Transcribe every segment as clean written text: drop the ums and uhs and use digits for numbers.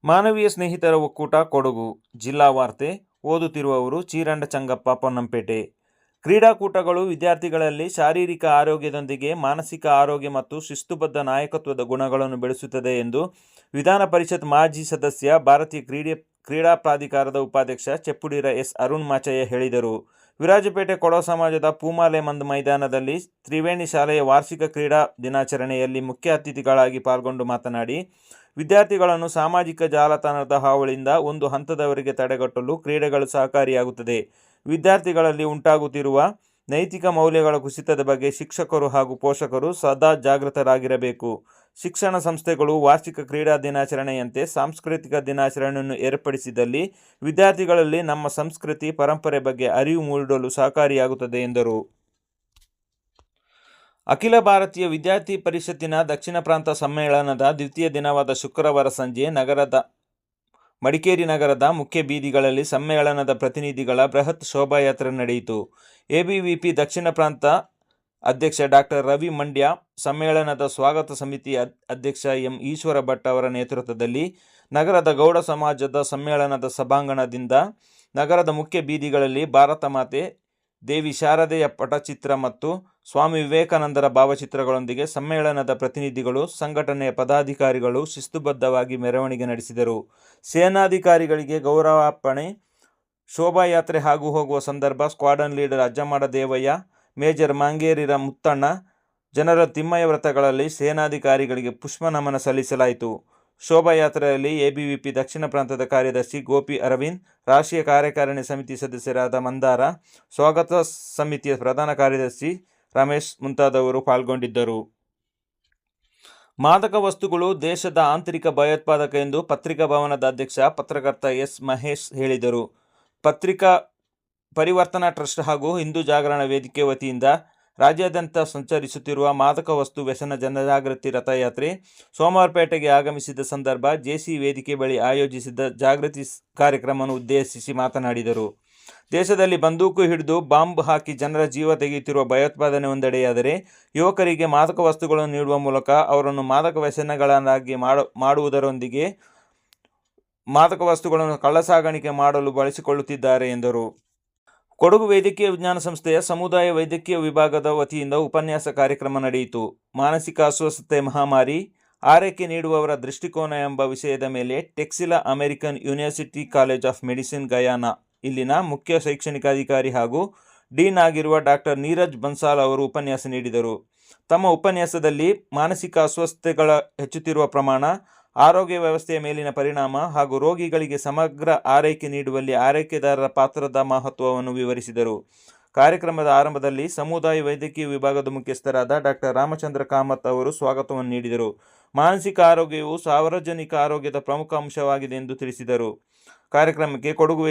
ಮಾನವೀಯ ಸ್ನೇಹಿತರ ಒಕ್ಕೂಟ ಕೊಡಗು ಜಿಲ್ಲಾ ವಾರ್ತೆ ಓದುತ್ತಿರುವವರು ಚೀರಂಡ ಚಂಗಪ್ಪ ಪೊನ್ನಂಪೇಟೆ. ಕ್ರೀಡಾಕೂಟಗಳು ವಿದ್ಯಾರ್ಥಿಗಳಲ್ಲಿ ಶಾರೀರಿಕ ಆರೋಗ್ಯದೊಂದಿಗೆ ಮಾನಸಿಕ ಆರೋಗ್ಯ ಮತ್ತು ಶಿಸ್ತುಬದ್ಧ ನಾಯಕತ್ವದ ಗುಣಗಳನ್ನು ಬೆಳೆಸುತ್ತದೆ ಎಂದು ವಿಧಾನ ಪರಿಷತ್ ಮಾಜಿ ಸದಸ್ಯ, ಭಾರತೀಯ ಕ್ರೀಡಾ ಪ್ರಾಧಿಕಾರದ ಉಪಾಧ್ಯಕ್ಷ ಚೆಪ್ಪುಡಿರ ಎಸ್. ಅರುಣ್ ಮಾಚಯ್ಯ ಹೇಳಿದರು. ವಿರಾಜಪೇಟೆ ಕೊಡವ ಸಮಾಜದ ಪೂಮಾಲೆ ಮಂದ್ ಮೈದಾನದಲ್ಲಿ ತ್ರಿವೇಣಿ ಶಾಲೆಯ ವಾರ್ಷಿಕ ಕ್ರೀಡಾ ದಿನಾಚರಣೆಯಲ್ಲಿ ಮುಖ್ಯ ಅತಿಥಿಗಳಾಗಿ ಪಾಲ್ಗೊಂಡು ಮಾತನಾಡಿ, ವಿದ್ಯಾರ್ಥಿಗಳನ್ನು ಸಾಮಾಜಿಕ ಜಾಲತಾಣದ ಹಾವಳಿಯಿಂದ ಒಂದು ಹಂತದವರೆಗೆ ತಡೆಗಟ್ಟಲು ಕ್ರೀಡೆಗಳು ಸಹಕಾರಿಯಾಗುತ್ತದೆ. ವಿದ್ಯಾರ್ಥಿಗಳಲ್ಲಿ ಉಂಟಾಗುತ್ತಿರುವ ನೈತಿಕ ಮೌಲ್ಯಗಳ ಕುಸಿತದ ಬಗ್ಗೆ ಶಿಕ್ಷಕರು ಹಾಗೂ ಪೋಷಕರು ಸದಾ ಜಾಗೃತರಾಗಿರಬೇಕು. ಶಿಕ್ಷಣ ಸಂಸ್ಥೆಗಳು ವಾರ್ಷಿಕ ಕ್ರೀಡಾ ದಿನಾಚರಣೆಯಂತೆ ಸಾಂಸ್ಕೃತಿಕ ದಿನಾಚರಣೆಯನ್ನು ಏರ್ಪಡಿಸಿದಲ್ಲಿ ವಿದ್ಯಾರ್ಥಿಗಳಲ್ಲಿ ನಮ್ಮ ಸಂಸ್ಕೃತಿ, ಪರಂಪರೆ ಬಗ್ಗೆ ಅರಿವು ಮೂಡಲು ಸಹಕಾರಿಯಾಗುತ್ತದೆ ಎಂದರು. ಅಖಿಲ ಭಾರತೀಯ ವಿದ್ಯಾರ್ಥಿ ಪರಿಷತ್ತಿನ ದಕ್ಷಿಣ ಪ್ರಾಂತ ಸಮ್ಮೇಳನದ ದ್ವಿತೀಯ ದಿನವಾದ ಶುಕ್ರವಾರ ಸಂಜೆ ಮಡಿಕೇರಿ ನಗರದ ಮುಖ್ಯ ಬೀದಿಗಳಲ್ಲಿ ಸಮ್ಮೇಳನದ ಪ್ರತಿನಿಧಿಗಳ ಬೃಹತ್ ಶೋಭಾಯಾತ್ರೆ ನಡೆಯಿತು. ಎಬಿವಿಪಿ ದಕ್ಷಿಣ ಪ್ರಾಂತ ಅಧ್ಯಕ್ಷ ಡಾಕ್ಟರ್ ರವಿ ಮಂಡ್ಯ, ಸಮ್ಮೇಳನದ ಸ್ವಾಗತ ಸಮಿತಿ ಅಧ್ಯಕ್ಷ ಎಂ. ಈಶ್ವರ ಭಟ್ ಅವರ ನೇತೃತ್ವದಲ್ಲಿ ನಗರದ ಗೌಡ ಸಮಾಜದ ಸಮ್ಮೇಳನದ ಸಭಾಂಗಣದಿಂದ ನಗರದ ಮುಖ್ಯ ಬೀದಿಗಳಲ್ಲಿ ಭಾರತ ಮಾತೆ, ದೇವಿ ಶಾರದೆಯ ಪಟಚಿತ್ರ ಮತ್ತು ಸ್ವಾಮಿ ವಿವೇಕಾನಂದರ ಭಾವಚಿತ್ರಗಳೊಂದಿಗೆ ಸಮ್ಮೇಳನದ ಪ್ರತಿನಿಧಿಗಳು, ಸಂಘಟನೆಯ ಪದಾಧಿಕಾರಿಗಳು ಶಿಸ್ತುಬದ್ಧವಾಗಿ ಮೆರವಣಿಗೆ ನಡೆಸಿದರು. ಸೇನಾಧಿಕಾರಿಗಳಿಗೆ ಗೌರವಾರ್ಪಣೆ, ಶೋಭಾಯಾತ್ರೆ ಹಾಗೂ ಹೋಗುವ ಸಂದರ್ಭ squadron leader Ajjamada Devaiah, major Mangerira Muthanna, general Thimmaiah ವ್ರತಗಳಲ್ಲಿ ಸೇನಾಧಿಕಾರಿಗಳಿಗೆ ಪುಷ್ಪ ನಮನ ಸಲ್ಲಿಸಲಾಯಿತು. ಶೋಭಾಯಾತ್ರೆಯಲ್ಲಿ ಎಬಿವಿಪಿ ದಕ್ಷಿಣ ಪ್ರಾಂತದ ಕಾರ್ಯದರ್ಶಿ ಗೋಪಿ ಅರವಿಂದ್, ರಾಷ್ಟ್ರೀಯ ಕಾರ್ಯಕಾರಿಣಿ ಸಮಿತಿ ಸದಸ್ಯರಾದ ಮಂದಾರ, ಸ್ವಾಗತ ಸಮಿತಿಯ ಪ್ರಧಾನ ಕಾರ್ಯದರ್ಶಿ ರಮೇಶ್ ಮುಂತಾದವರು ಪಾಲ್ಗೊಂಡಿದ್ದರು. ಮಾದಕ ವಸ್ತುಗಳು ದೇಶದ ಆಂತರಿಕ ಭಯೋತ್ಪಾದಕ ಎಂದು ಪತ್ರಿಕಾ ಭವನದ ಅಧ್ಯಕ್ಷ ಪತ್ರಕರ್ತ ಎಸ್. ಮಹೇಶ್ ಹೇಳಿದರು. ಪತ್ರಿಕಾ ಪರಿವರ್ತನಾ ಟ್ರಸ್ಟ್ ಹಾಗೂ ಹಿಂದೂ ಜಾಗರಣ ವೇದಿಕೆ ವತಿಯಿಂದ ರಾಜ್ಯಾದ್ಯಂತ ಸಂಚರಿಸುತ್ತಿರುವ ಮಾದಕ ವಸ್ತು ವ್ಯಸನ ಜನಜಾಗೃತಿ ರಥಯಾತ್ರೆ ಸೋಮವಾರಪೇಟೆಗೆ ಆಗಮಿಸಿದ ಸಂದರ್ಭ ಜೆಸಿ ವೇದಿಕೆ ಬಳಿ ಆಯೋಜಿಸಿದ್ದ ಜಾಗೃತಿ ಕಾರ್ಯಕ್ರಮವನ್ನು ಉದ್ದೇಶಿಸಿ ಮಾತನಾಡಿದರು. ದೇಶದಲ್ಲಿ ಬಂದೂಕು ಹಿಡಿದು ಬಾಂಬ್ ಹಾಕಿ ಜನರ ಜೀವ ತೆಗೆಯುತ್ತಿರುವ ಭಯೋತ್ಪಾದನೆ ಒಂದೆಡೆಯಾದರೆ, ಯುವಕರಿಗೆ ಮಾದಕ ವಸ್ತುಗಳನ್ನು ನೀಡುವ ಮೂಲಕ ಅವರನ್ನು ಮಾದಕ ವ್ಯಸನಗಳನ್ನಾಗಿ ಮಾಡುವುದರೊಂದಿಗೆ ಮಾದಕ ವಸ್ತುಗಳನ್ನು ಕಳ್ಳಸಾಗಾಣಿಕೆ ಮಾಡಲು ಬಳಸಿಕೊಳ್ಳುತ್ತಿದ್ದಾರೆ ಎಂದರು. ಕೊಡಗು ವೈದ್ಯಕೀಯ ವಿಜ್ಞಾನ ಸಂಸ್ಥೆಯ ಸಮುದಾಯ ವೈದ್ಯಕೀಯ ವಿಭಾಗದ ವತಿಯಿಂದ ಉಪನ್ಯಾಸ ಕಾರ್ಯಕ್ರಮ ನಡೆಯಿತು. ಮಾನಸಿಕ ಅಸ್ವಸ್ಥತೆ ಮಹಾಮಾರಿ, ಆರೈಕೆ ನೀಡುವವರ ದೃಷ್ಟಿಕೋನ ಎಂಬ ವಿಷಯದ ಮೇಲೆ Texila American University College of Medicine Guyana ಇಲ್ಲಿನ ಮುಖ್ಯ ಶೈಕ್ಷಣಿಕ ಅಧಿಕಾರಿ ಹಾಗೂ ಡೀನ್ ಆಗಿರುವ ಡಾಕ್ಟರ್ ನೀರಜ್ ಬನ್ಸಾಲ್ ಅವರು ಉಪನ್ಯಾಸ ನೀಡಿದರು. ತಮ್ಮ ಉಪನ್ಯಾಸದಲ್ಲಿ ಮಾನಸಿಕ ಅಸ್ವಸ್ಥತೆಗಳ ಹೆಚ್ಚುತ್ತಿರುವ ಪ್ರಮಾಣ, ಆರೋಗ್ಯ ವ್ಯವಸ್ಥೆಯ ಮೇಲಿನ ಪರಿಣಾಮ ಹಾಗೂ ರೋಗಿಗಳಿಗೆ ಸಮಗ್ರ ಆರೈಕೆ ನೀಡುವಲ್ಲಿ ಆರೈಕೆದಾರರ ಪಾತ್ರದ ಮಹತ್ವವನ್ನು ವಿವರಿಸಿದರು. ಕಾರ್ಯಕ್ರಮದ ಆರಂಭದಲ್ಲಿ ಸಮುದಾಯ ವೈದ್ಯಕೀಯ ವಿಭಾಗದ ಮುಖ್ಯಸ್ಥರಾದ ಡಾಕ್ಟರ್ ರಾಮಚಂದ್ರ ಕಾಮತ್ ಅವರು ಸ್ವಾಗತವನ್ನು ನೀಡಿದರು. ಮಾನಸಿಕ ಆರೋಗ್ಯವು ಸಾರ್ವಜನಿಕ ಆರೋಗ್ಯದ ಪ್ರಮುಖ ಅಂಶವಾಗಿದೆ ಎಂದು ತಿಳಿಸಿದರು. ಕಾರ್ಯಕ್ರಮಕ್ಕೆ ಕೊಡಗು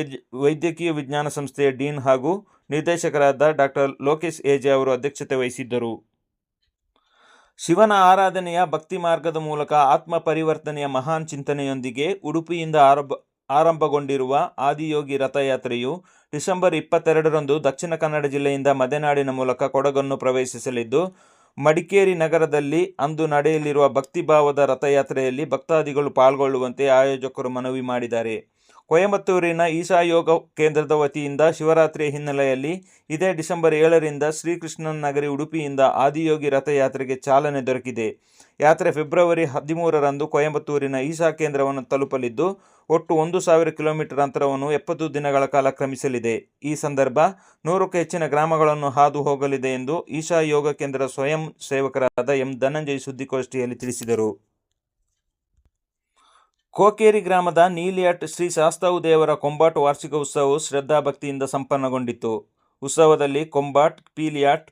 ವೈದ್ಯಕೀಯ ವಿಜ್ಞಾನ ಸಂಸ್ಥೆಯ ಡೀನ್ ಹಾಗೂ ನಿರ್ದೇಶಕರಾದ ಡಾಕ್ಟರ್ ಲೋಕೇಶ್ ಏಜೆ ಅವರು ಅಧ್ಯಕ್ಷತೆ ವಹಿಸಿದ್ದರು. ಶಿವನ ಆರಾಧನೆಯ ಭಕ್ತಿ ಮಾರ್ಗದ ಮೂಲಕ ಆತ್ಮ ಪರಿವರ್ತನೆಯ ಮಹಾನ್ ಚಿಂತನೆಯೊಂದಿಗೆ ಉಡುಪಿಯಿಂದ ಆರಂಭಗೊಂಡಿರುವ ಆದಿಯೋಗಿ ರಥಯಾತ್ರೆಯು ಡಿಸೆಂಬರ್ 22ರಂದು ದಕ್ಷಿಣ ಕನ್ನಡ ಜಿಲ್ಲೆಯಿಂದ ಮದೆನಾಡಿನ ಮೂಲಕ ಕೊಡಗನ್ನು ಪ್ರವೇಶಿಸಲಿದ್ದು, ಮಡಿಕೇರಿ ನಗರದಲ್ಲಿ ಅಂದು ನಡೆಯಲಿರುವ ಭಕ್ತಿಭಾವದ ರಥಯಾತ್ರೆಯಲ್ಲಿ ಭಕ್ತಾದಿಗಳು ಪಾಲ್ಗೊಳ್ಳುವಂತೆ ಆಯೋಜಕರು ಮನವಿ ಮಾಡಿದ್ದಾರೆ. ಕೊಯಮತ್ತೂರಿನ ಈಶಾ ಯೋಗ ಕೇಂದ್ರದ ವತಿಯಿಂದ ಶಿವರಾತ್ರಿಯ ಹಿನ್ನೆಲೆಯಲ್ಲಿ ಇದೇ ಡಿಸೆಂಬರ್ 7ರಿಂದ ಶ್ರೀಕೃಷ್ಣನ ನಗರಿ ಉಡುಪಿಯಿಂದ ಆದಿಯೋಗಿ ರಥಯಾತ್ರೆಗೆ ಚಾಲನೆ ದೊರಕಿದೆ. ಯಾತ್ರೆ ಫೆಬ್ರವರಿ 13ರಂದು ಕೊಯಮತ್ತೂರಿನ ಈಶಾ ಕೇಂದ್ರವನ್ನು ತಲುಪಲಿದ್ದು, ಒಟ್ಟು 1000 ಕಿಲೋಮೀಟರ್ ಅಂತರವನ್ನು 70 ದಿನಗಳ ಕಾಲ ಕ್ರಮಿಸಲಿದೆ. ಈ ಸಂದರ್ಭ 100ಕ್ಕೂ ಹೆಚ್ಚಿನ ಗ್ರಾಮಗಳನ್ನು ಹಾದು ಹೋಗಲಿದೆ ಎಂದು ಈಶಾ ಯೋಗ ಕೇಂದ್ರದ ಸ್ವಯಂ ಸೇವಕರಾದ ಎಂ. ಧನಂಜಯ್ ಸುದ್ದಿಗೋಷ್ಠಿಯಲ್ಲಿ ತಿಳಿಸಿದರು. ಕೋಕೇರಿ ಗ್ರಾಮದ ನೀಲಿಯಾಟ್ ಶ್ರೀ ಶಾಸ್ತವು ದೇವರ ಕೊಂಬಾಟ್ ವಾರ್ಷಿಕ ಉತ್ಸವವು ಶ್ರದ್ಧಾಭಕ್ತಿಯಿಂದ ಸಂಪನ್ನಗೊಂಡಿತು. ಉತ್ಸವದಲ್ಲಿ ಕೊಂಬಾಟ್, ಪೀಲಿಯಾಟ್,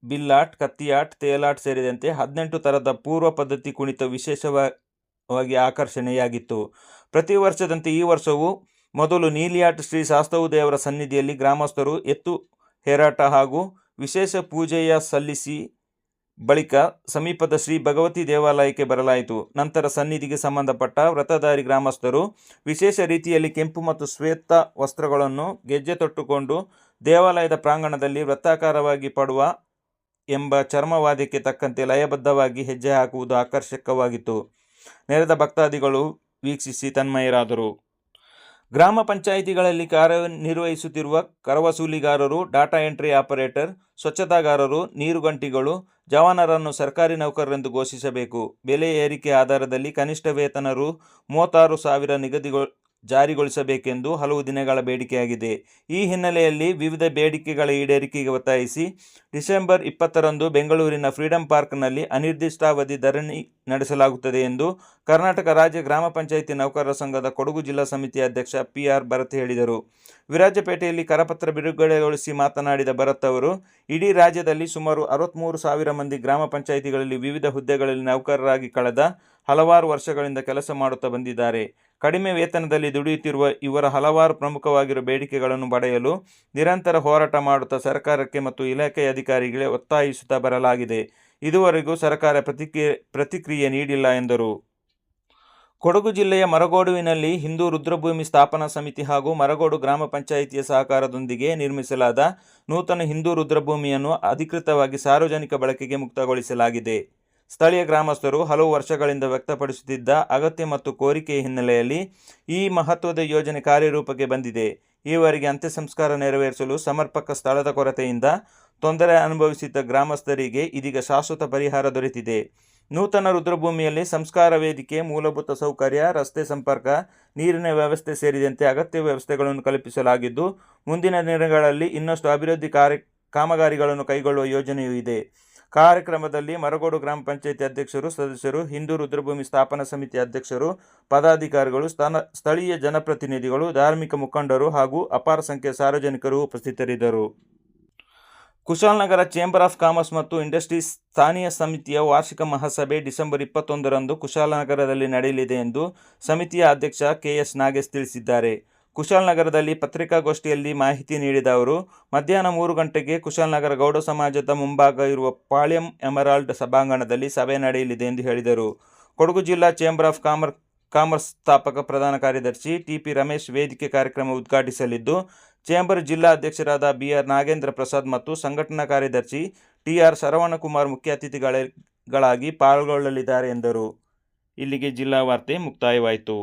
ಬಿಲ್ಲಾಟ್, ಕತ್ತಿಯಾಟ್, ತೇಲಾಟ್ ಸೇರಿದಂತೆ 18 ಥರದ ಪೂರ್ವ ಪದ್ಧತಿ ಕುಣಿತ ವಿಶೇಷವಾಗಿ ಆಕರ್ಷಣೆಯಾಗಿತ್ತು. ಪ್ರತಿ ವರ್ಷದಂತೆ ಈ ವರ್ಷವೂ ಮೊದಲು ನೀಲಿಯಾಟ್ ಶ್ರೀ ಶಾಸ್ತವು ದೇವರ ಸನ್ನಿಧಿಯಲ್ಲಿ ಗ್ರಾಮಸ್ಥರು ಎತ್ತು ಹೇರಾಟ ಹಾಗೂ ವಿಶೇಷ ಪೂಜೆಯ ಸಲ್ಲಿಸಿ ಬಳಿಕ ಸಮೀಪದ ಶ್ರೀ ಭಗವತಿ ದೇವಾಲಯಕ್ಕೆ ಬರಲಾಯಿತು. ನಂತರ ಸನ್ನಿಧಿಗೆ ಸಂಬಂಧಪಟ್ಟ ವ್ರತಧಾರಿ ಗ್ರಾಮಸ್ಥರು ವಿಶೇಷ ರೀತಿಯಲ್ಲಿ ಕೆಂಪು ಮತ್ತು ಶ್ವೇತ ವಸ್ತ್ರಗಳನ್ನು ಗೆಜ್ಜೆ ತೊಟ್ಟುಕೊಂಡು ದೇವಾಲಯದ ಪ್ರಾಂಗಣದಲ್ಲಿ ವೃತ್ತಾಕಾರವಾಗಿ ಪಡುವ ಎಂಬ ಚರ್ಮವಾದ್ಯಕ್ಕೆ ತಕ್ಕಂತೆ ಲಯಬದ್ಧವಾಗಿ ಹೆಜ್ಜೆ ಹಾಕುವುದು ಆಕರ್ಷಕವಾಗಿತ್ತು. ನೆರೆದ ಭಕ್ತಾದಿಗಳು ವೀಕ್ಷಿಸಿ ತನ್ಮಯರಾದರು. ಗ್ರಾಮ ಪಂಚಾಯಿತಿಗಳಲ್ಲಿ ಕಾರ್ಯನಿರ್ವಹಿಸುತ್ತಿರುವ ಕರವಸೂಲಿಗಾರರು, ಡಾಟಾ ಎಂಟ್ರಿ ಆಪರೇಟರ್, ಸ್ವಚ್ಛತಾಗಾರರು, ನೀರುಗಂಟಿಗಳು, ಜವಾನರನ್ನು ಸರ್ಕಾರಿ ನೌಕರರೆಂದು ಘೋಷಿಸಬೇಕು. ಬೆಲೆ ಏರಿಕೆ ಆಧಾರದಲ್ಲಿ ಕನಿಷ್ಠ ವೇತನ ರು. 36,000 ಜಾರಿಗೊಳಿಸಬೇಕೆಂದು ಹಲವು ದಿನಗಳ ಬೇಡಿಕೆಯಾಗಿದೆ. ಈ ಹಿನ್ನೆಲೆಯಲ್ಲಿ ವಿವಿಧ ಬೇಡಿಕೆಗಳ ಈಡೇರಿಕೆಗೆ ಒತ್ತಾಯಿಸಿ ಡಿಸೆಂಬರ್ 20ರಂದು ಬೆಂಗಳೂರಿನ ಫ್ರೀಡಂ ಪಾರ್ಕ್ನಲ್ಲಿ ಅನಿರ್ದಿಷ್ಟಾವಧಿ ಧರಣಿ ನಡೆಸಲಾಗುತ್ತದೆ ಎಂದು ಕರ್ನಾಟಕ ರಾಜ್ಯ ಗ್ರಾಮ ಪಂಚಾಯಿತಿ ನೌಕರರ ಸಂಘದ ಕೊಡಗು ಜಿಲ್ಲಾ ಸಮಿತಿ ಅಧ್ಯಕ್ಷ PR ಭರತ್ ಹೇಳಿದರು. ವಿರಾಜಪೇಟೆಯಲ್ಲಿ ಕರಪತ್ರ ಬಿಡುಗಡೆಗೊಳಿಸಿ ಮಾತನಾಡಿದ ಭರತ್ ಅವರು, ಇಡೀ ರಾಜ್ಯದಲ್ಲಿ ಸುಮಾರು 63,000 ಮಂದಿ ಗ್ರಾಮ ಪಂಚಾಯಿತಿಗಳಲ್ಲಿ ವಿವಿಧ ಹುದ್ದೆಗಳಲ್ಲಿ ನೌಕರರಾಗಿ ಕಳೆದ ಹಲವಾರು ವರ್ಷಗಳಿಂದ ಕೆಲಸ ಮಾಡುತ್ತಾ ಬಂದಿದ್ದಾರೆ. ಕಡಿಮೆ ವೇತನದಲ್ಲಿ ದುಡಿಯುತ್ತಿರುವ ಇವರ ಹಲವಾರು ಪ್ರಮುಖವಾಗಿರುವ ಬೇಡಿಕೆಗಳನ್ನು ಪಡೆಯಲು ನಿರಂತರ ಹೋರಾಟ ಮಾಡುತ್ತಾ ಸರ್ಕಾರಕ್ಕೆ ಮತ್ತು ಇಲಾಖೆಯ ಅಧಿಕಾರಿಗಳಿಗೆ ಒತ್ತಾಯಿಸುತ್ತಾ ಬರಲಾಗಿದೆ. ಇದುವರೆಗೂ ಸರ್ಕಾರ ಪ್ರತಿಕ್ರಿಯೆ ನೀಡಿಲ್ಲ ಎಂದರು. ಕೊಡಗು ಜಿಲ್ಲೆಯ ಮರಗೋಡುವಿನಲ್ಲಿ ಹಿಂದೂ ರುದ್ರಭೂಮಿ ಸ್ಥಾಪನಾ ಸಮಿತಿ ಹಾಗೂ ಮರಗೋಡು ಗ್ರಾಮ ಪಂಚಾಯಿತಿಯ ಸಹಕಾರದೊಂದಿಗೆ ನಿರ್ಮಿಸಲಾದ ನೂತನ ಹಿಂದೂ ರುದ್ರಭೂಮಿಯನ್ನು ಅಧಿಕೃತವಾಗಿ ಸಾರ್ವಜನಿಕ ಬಳಕೆಗೆ ಮುಕ್ತಗೊಳಿಸಲಾಗಿದೆ. ಸ್ಥಳೀಯ ಗ್ರಾಮಸ್ಥರು ಹಲವು ವರ್ಷಗಳಿಂದ ವ್ಯಕ್ತಪಡಿಸುತ್ತಿದ್ದ ಅಗತ್ಯ ಮತ್ತು ಕೋರಿಕೆಯ ಹಿನ್ನೆಲೆಯಲ್ಲಿ ಈ ಮಹತ್ವದ ಯೋಜನೆ ಕಾರ್ಯರೂಪಕ್ಕೆ ಬಂದಿದೆ. ಈವರೆಗೆ ಅಂತ್ಯ ಸಂಸ್ಕಾರ ನೆರವೇರಿಸಲು ಸಮರ್ಪಕ ಸ್ಥಳದ ಕೊರತೆಯಿಂದ ತೊಂದರೆ ಅನುಭವಿಸಿದ್ದ ಗ್ರಾಮಸ್ಥರಿಗೆ ಇದೀಗ ಶಾಶ್ವತ ಪರಿಹಾರ ದೊರೆತಿದೆ. ನೂತನ ರುದ್ರಭೂಮಿಯಲ್ಲಿ ಸಂಸ್ಕಾರ ವೇದಿಕೆ, ಮೂಲಭೂತ ಸೌಕರ್ಯ, ರಸ್ತೆ ಸಂಪರ್ಕ, ನೀರಿನ ವ್ಯವಸ್ಥೆ ಸೇರಿದಂತೆ ಅಗತ್ಯ ವ್ಯವಸ್ಥೆಗಳನ್ನು ಕಲ್ಪಿಸಲಾಗಿದ್ದು, ಮುಂದಿನ ದಿನಗಳಲ್ಲಿ ಇನ್ನಷ್ಟು ಅಭಿವೃದ್ಧಿ ಕಾಮಗಾರಿಗಳನ್ನು ಕೈಗೊಳ್ಳುವ ಯೋಜನೆಯೂ ಇದೆ. ಕಾರ್ಯಕ್ರಮದಲ್ಲಿ ಮರಗೋಡು ಗ್ರಾಮ ಪಂಚಾಯಿತಿ ಅಧ್ಯಕ್ಷರು, ಸದಸ್ಯರು, ಹಿಂದೂ ರುದ್ರಭೂಮಿ ಸ್ಥಾಪನಾ ಸಮಿತಿ ಅಧ್ಯಕ್ಷರು, ಪದಾಧಿಕಾರಿಗಳು, ಸ್ಥಳೀಯ ಜನಪ್ರತಿನಿಧಿಗಳು, ಧಾರ್ಮಿಕ ಮುಖಂಡರು ಹಾಗೂ ಅಪಾರ ಸಂಖ್ಯೆಯ ಸಾರ್ವಜನಿಕರು ಉಪಸ್ಥಿತರಿದ್ದರು. ಕುಶಾಲನಗರ ಚೇಂಬರ್ ಆಫ್ ಕಾಮರ್ಸ್ ಮತ್ತು ಇಂಡಸ್ಟ್ರೀಸ್ ಸ್ಥಾನೀಯ ಸಮಿತಿಯ ವಾರ್ಷಿಕ ಮಹಾಸಭೆ ಡಿಸೆಂಬರ್ 21ರಂದು ಕುಶಾಲನಗರದಲ್ಲಿ ನಡೆಯಲಿದೆ ಎಂದು ಸಮಿತಿಯ ಅಧ್ಯಕ್ಷ KS ನಾಗೇಶ್ ತಿಳಿಸಿದ್ದಾರೆ. ಕುಶಾಲನಗರದಲ್ಲಿ ಪತ್ರಿಕಾಗೋಷ್ಠಿಯಲ್ಲಿ ಮಾಹಿತಿ ನೀಡಿದ ಅವರು, ಮಧ್ಯಾಹ್ನ 3 ಗಂಟೆಗೆ ಕುಶಾಲನಗರ ಗೌಡ ಸಮಾಜದ ಮುಂಭಾಗ ಇರುವ ಪಾಳ್ಯಂ ಎಮರಾಲ್ಡ್ ಸಭಾಂಗಣದಲ್ಲಿ ಸಭೆ ನಡೆಯಲಿದೆ ಎಂದು ಹೇಳಿದರು. ಕೊಡಗು ಜಿಲ್ಲಾ ಚೇಂಬರ್ ಆಫ್ ಕಾಮರ್ಸ್ ಸ್ಥಾಪಕ ಪ್ರಧಾನ ಕಾರ್ಯದರ್ಶಿ TP ರಮೇಶ್ ವೇದಿಕೆ ಕಾರ್ಯಕ್ರಮ ಉದ್ಘಾಟಿಸಲಿದ್ದು, ಚೇಂಬರ್ ಜಿಲ್ಲಾ ಅಧ್ಯಕ್ಷರಾದ BR ನಾಗೇಂದ್ರ ಪ್ರಸಾದ್ ಮತ್ತು ಸಂಘಟನಾ ಕಾರ್ಯದರ್ಶಿ TR ಶರವಣಕುಮಾರ್ ಮುಖ್ಯ ಅತಿಥಿಗಳಾಗಿ ಪಾಲ್ಗೊಳ್ಳಲಿದ್ದಾರೆ ಎಂದರು. ಇಲ್ಲಿಗೆ ಜಿಲ್ಲಾ ವಾರ್ತೆ ಮುಕ್ತಾಯವಾಯಿತು.